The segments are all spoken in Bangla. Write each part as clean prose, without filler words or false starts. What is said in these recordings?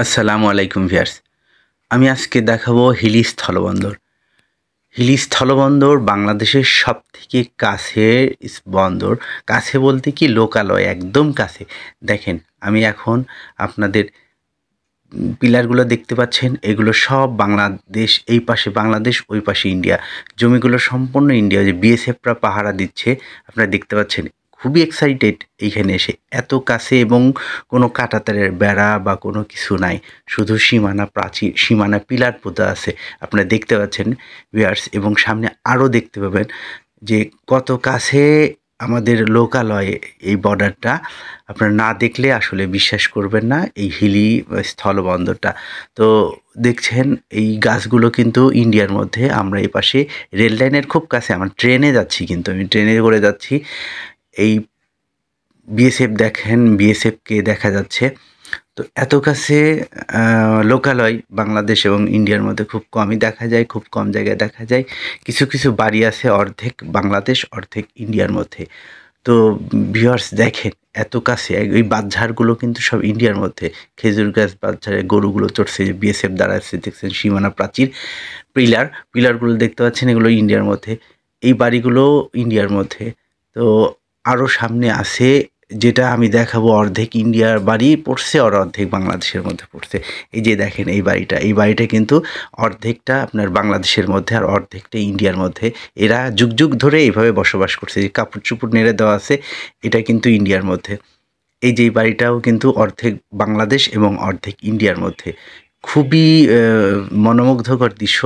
আসসালামু আলাইকুম ভিউয়ার্স। আমি আজকে দেখাবো হিলি স্থলবন্দর। হিলি স্থলবন্দর বাংলাদেশের সবথেকে কাছের বন্দর। কাছে বলতে কি লোকালয়, একদম কাছে। দেখেন, আমি এখন আপনাদের পিলারগুলো দেখতে পাচ্ছেন, এগুলো সব বাংলাদেশ। এই পাশে বাংলাদেশ, ওই পাশে ইন্ডিয়া। জমিগুলো সম্পূর্ণ ইন্ডিয়া। যে বিএসএফরা পাহারা দিচ্ছে, আপনারা দেখতে পাচ্ছেন। খুবই এক্সাইটেড এইখানে এসে, এত কাছে, এবং কোনো কাঁটাতারের বেড়া বা কোনো কিছু নাই, শুধু সীমানা প্রাচীর, সীমানা পিলার পোতা আছে। আপনারা দেখতে পাচ্ছেন ভিউয়ার্স, এবং সামনে আরও দেখতে পাবেন যে কত কাছে আমাদের লোকালয়ে এই বর্ডারটা। আপনারা না দেখলে আসলে বিশ্বাস করবেন না এই হিলি স্থলবন্দরটা। তো দেখছেন এই গাছগুলো কিন্তু ইন্ডিয়ার মধ্যে। আমরা এই পাশে রেল লাইনের খুব কাছে, আমরা ট্রেনে যাচ্ছি, কিন্তু আমি ট্রেনে করে যাচ্ছি। এই বিএসএফ দেখেন, বিএসএফকে দেখা যাচ্ছে। তো এত কাছে লোকালয় বাংলাদেশ এবং ইন্ডিয়ার মধ্যে খুব কমই দেখা যায়, খুব কম জায়গায় দেখা যায়। কিছু কিছু বাড়ি আছে অর্ধেক বাংলাদেশ অর্ধেক ইন্ডিয়ার মধ্যে। তো ভিউয়ার্স দেখেন, এত কাছে এই বাঁধঝাড়গুলো কিন্তু সব ইন্ডিয়ার মধ্যে। খেজুর গাছ বাঁধঝাড়ে গরুগুলো চড়ছে, যে বিএসএফ দাঁড়াচ্ছে দেখছেন, সীমানা প্রাচীর পিলারগুলো দেখতে পাচ্ছেন, এগুলো ইন্ডিয়ার মধ্যে। এই বাড়িগুলো ইন্ডিয়ার মধ্যে। তো আরও সামনে আছে, যেটা আমি দেখাবো, অর্ধেক ইন্ডিয়ার বাড়ি পড়ছে আর অর্ধেক বাংলাদেশের মধ্যে পড়ছে। এই যে দেখেন এই বাড়িটা কিন্তু অর্ধেকটা আপনার বাংলাদেশের মধ্যে আর অর্ধেকটা ইন্ডিয়ার মধ্যে। এরা যুগ যুগ ধরে এইভাবে বসবাস করছে। যে কাপড় চুপড় নেড়ে দেওয়া আছে, এটা কিন্তু ইন্ডিয়ার মধ্যে। এই যে এই বাড়িটাও কিন্তু অর্ধেক বাংলাদেশ এবং অর্ধেক ইন্ডিয়ার মধ্যে। খুবই মনোমুগ্ধকর দৃশ্য।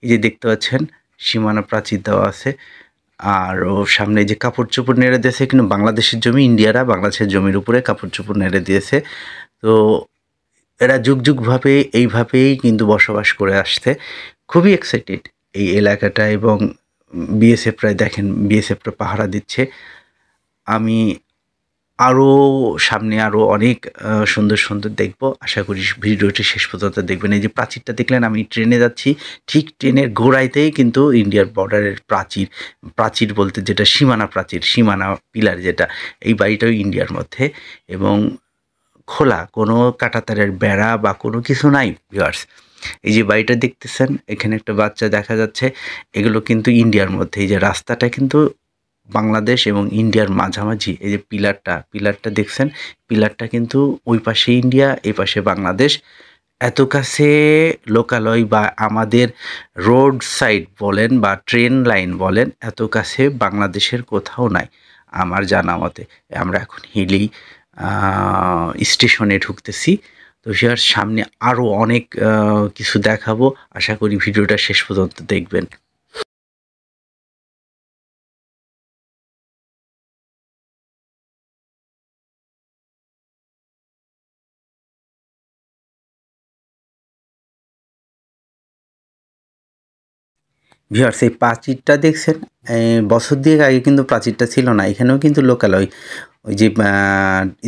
এই যে দেখতে পাচ্ছেন, সীমানা প্রাচীর দেওয়া আছে। আর ওর সামনে যে কাপড় চোপড় নেড়ে দিয়েছে, কিন্তু বাংলাদেশের জমি, ইন্ডিয়ারা বাংলাদেশের জমির উপরে কাপড় চোপড় নেড়ে দিয়েছে। তো এরা যুগ যুগভাবে এইভাবেই কিন্তু বসবাস করে আসছে। খুবই এক্সাইটেড এই এলাকাটা, এবং বিএসএফরা দেখেন, বিএসএফরা পাহারা দিচ্ছে। আমি আরও সামনে আরও অনেক সুন্দর সুন্দর দেখব। আশা করি ভিডিওটি শেষ পর্যন্ত দেখবেন। এই যে প্রাচীরটা দেখলেন, আমি ট্রেনে যাচ্ছি, ঠিক ট্রেনের গোড়াইতেই কিন্তু ইন্ডিয়ার বর্ডারের প্রাচীর। প্রাচীর বলতে যেটা সীমানা প্রাচীর, সীমানা পিলার যেটা, এই বাড়িটাও ইন্ডিয়ার মধ্যে, এবং খোলা, কোনো কাঁটাতারের বেড়া বা কোনো কিছু নাই ভিউয়ার্স। এই যে বাড়িটা দেখতেছেন, এখানে একটা বাচ্চা দেখা যাচ্ছে, এগুলো কিন্তু ইন্ডিয়ার মধ্যে। এই যে রাস্তাটা কিন্তু বাংলাদেশ এবং ইন্ডিয়ার মাঝামাঝি। এই যে পিলারটা দেখছেন, পিলারটা কিন্তু ওই পাশে ইন্ডিয়া, এই পাশে বাংলাদেশ। এত কাছে লোকালয় বা আমাদের রোড সাইড বলেন বা ট্রেন লাইন বলেন, এত কাছে বাংলাদেশের কোথাও নাই আমার জানা মতে। আমরা এখন হিলি স্টেশনে ঢুকতেছি। তো সেটার সামনে আরও অনেক কিছু দেখাবো। আশা করি ভিডিওটা শেষ পর্যন্ত দেখবেন। ভিউয়ার্স, এই প্রাচীরটা দেখছেন, বছর ২ আগে কিন্তু প্রাচীরটা ছিল না। এখানেও কিন্তু লোকালয়। ওই যে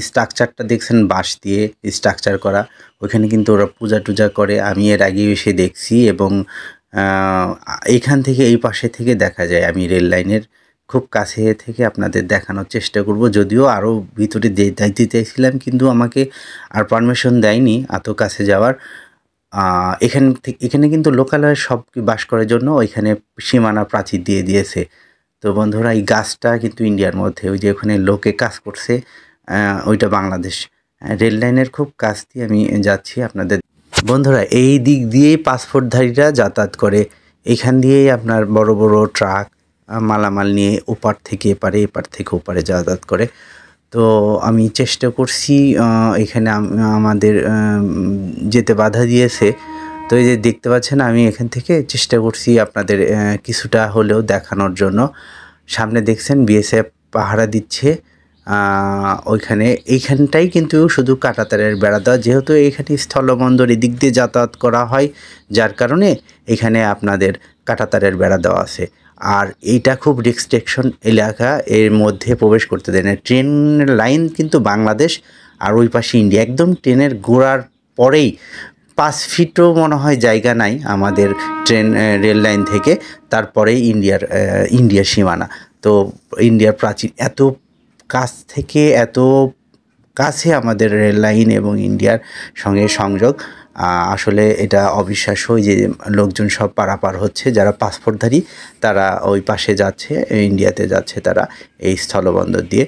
স্ট্রাকচারটা দেখছেন, বাঁশ দিয়ে স্ট্রাকচার করা, ওইখানে কিন্তু ওরা পূজা-টুজা করে। আমি এর আগেও এসে দেখছি, এবং এইখান থেকে, এই পাশে থেকে দেখা যায়। আমি রেল লাইনের খুব কাছে থেকে আপনাদের দেখানোর চেষ্টা করব। যদিও আরও ভিতরে যাইতে চাইছিলাম, কিন্তু আমাকে আর পারমিশন দেয়নি এত কাছে যাওয়ার। এখানে কিন্তু লোকালয়ে সব বাস করার জন্য ওইখানে সীমানা প্রাচীর দিয়ে দিয়েছে। তো বন্ধুরা, এই গাছটা কিন্তু ইন্ডিয়ার মধ্যে। ওই যে ওখানে লোকে কাজ করছে, ওইটা বাংলাদেশ। রেল লাইনের খুব কাছ দিয়ে আমি যাচ্ছি আপনাদের। বন্ধুরা, এই দিক দিয়েই পাসপোর্টধারীরা যাতায়াত করে। এখান দিয়েই আপনার বড় বড় ট্রাক মালামাল নিয়ে ওপার থেকে এপারে, এপার থেকে ওপারে যাতায়াত করে। তো আমি চেষ্টা করছি, এখানে আমাদের যেতে বাধা দিয়েছে। তো এই যে দেখতে পাচ্ছেন, আমি এখান থেকে চেষ্টা করছি আপনাদের কিছুটা হলেও দেখানোর জন্য। সামনে দেখছেন বিএসএফ পাহারা দিচ্ছে। এইখানটাই কিন্তু শুধু কাঁটাতারের বেড়া দেওয়া, যেহেতু এইখানে স্থলবন্দর, এদিক দিয়ে যাতায়াত করা হয়, যার কারণে এখানে আপনাদের কাঁটাতারের বেড়া দেওয়া আছে। আর এইটা খুব রেস্ট্রিকশন এলাকা, এর মধ্যে প্রবেশ করতে দেয় না। ট্রেনের লাইন কিন্তু বাংলাদেশ, আর ওই পাশে ইন্ডিয়া। একদম ট্রেনের গোড়ার পরেই 5 ফিটও মনে হয় জায়গা নাই আমাদের রেল লাইন থেকে। তারপরেই ইন্ডিয়ার সীমানা। তো ইন্ডিয়ার প্রাচীর এত কাছ থেকে, এত কাছে আমাদের রেল লাইন এবং ইন্ডিয়ার সঙ্গে সংযোগ। আসলে এটা অবিশ্বাস্য যে লোকজন সব পারাপার হচ্ছে, যারা পাসপোর্টধারী তারা ওই পাশে যাচ্ছে, ইন্ডিয়াতে যাচ্ছে তারা এই স্থলবন্দর দিয়ে।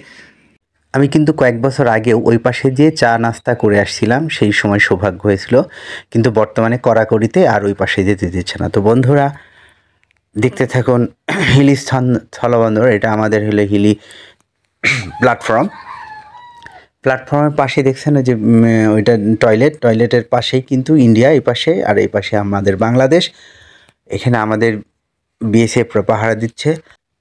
আমি কিন্তু কয়েক বছর আগেও ওই পাশে যেয়ে চা নাস্তা করে আসছিলাম, সেই সময় সৌভাগ্য হয়েছিল, কিন্তু বর্তমানে কড়াকড়িতে আর ওই পাশে যেতে দিচ্ছে না। তো বন্ধুরা দেখতে থাকুন হিলি স্থলবন্দর। এটা আমাদের হলো হিলি প্ল্যাটফর্মের পাশে দেখছেন যে ওইটা টয়লেটের পাশেই কিন্তু ইন্ডিয়া এই পাশে, আর এই পাশে আমাদের বাংলাদেশ। এখানে আমাদের বিএসএফরা পাহারা দিচ্ছে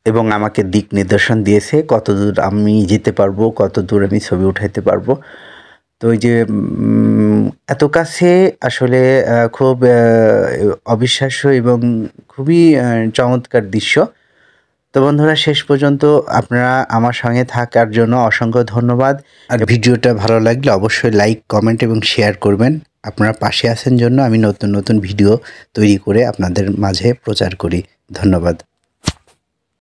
এবং আমাকে দিক নির্দেশন দিয়েছে কত দূর আমি যেতে পারবো, কত দূর আমি ছবি উঠাইতে পারবো। তো ওই যে এত কাছে আসলে খুব অবিশ্বাস্য এবং খুবই চমৎকার দৃশ্য। তো বন্ধুরা শেষ পর্যন্ত আপনারা আমার সঙ্গে থাকার জন্য অসংখ্য ধন্যবাদ। আর ভিডিওটা ভালো লাগলে অবশ্যই লাইক, কমেন্ট এবং শেয়ার করবেন। আপনারা পাশে আছেন জন্য আমি নতুন নতুন ভিডিও তৈরি করে আপনাদের মাঝে প্রচার করি। ধন্যবাদ।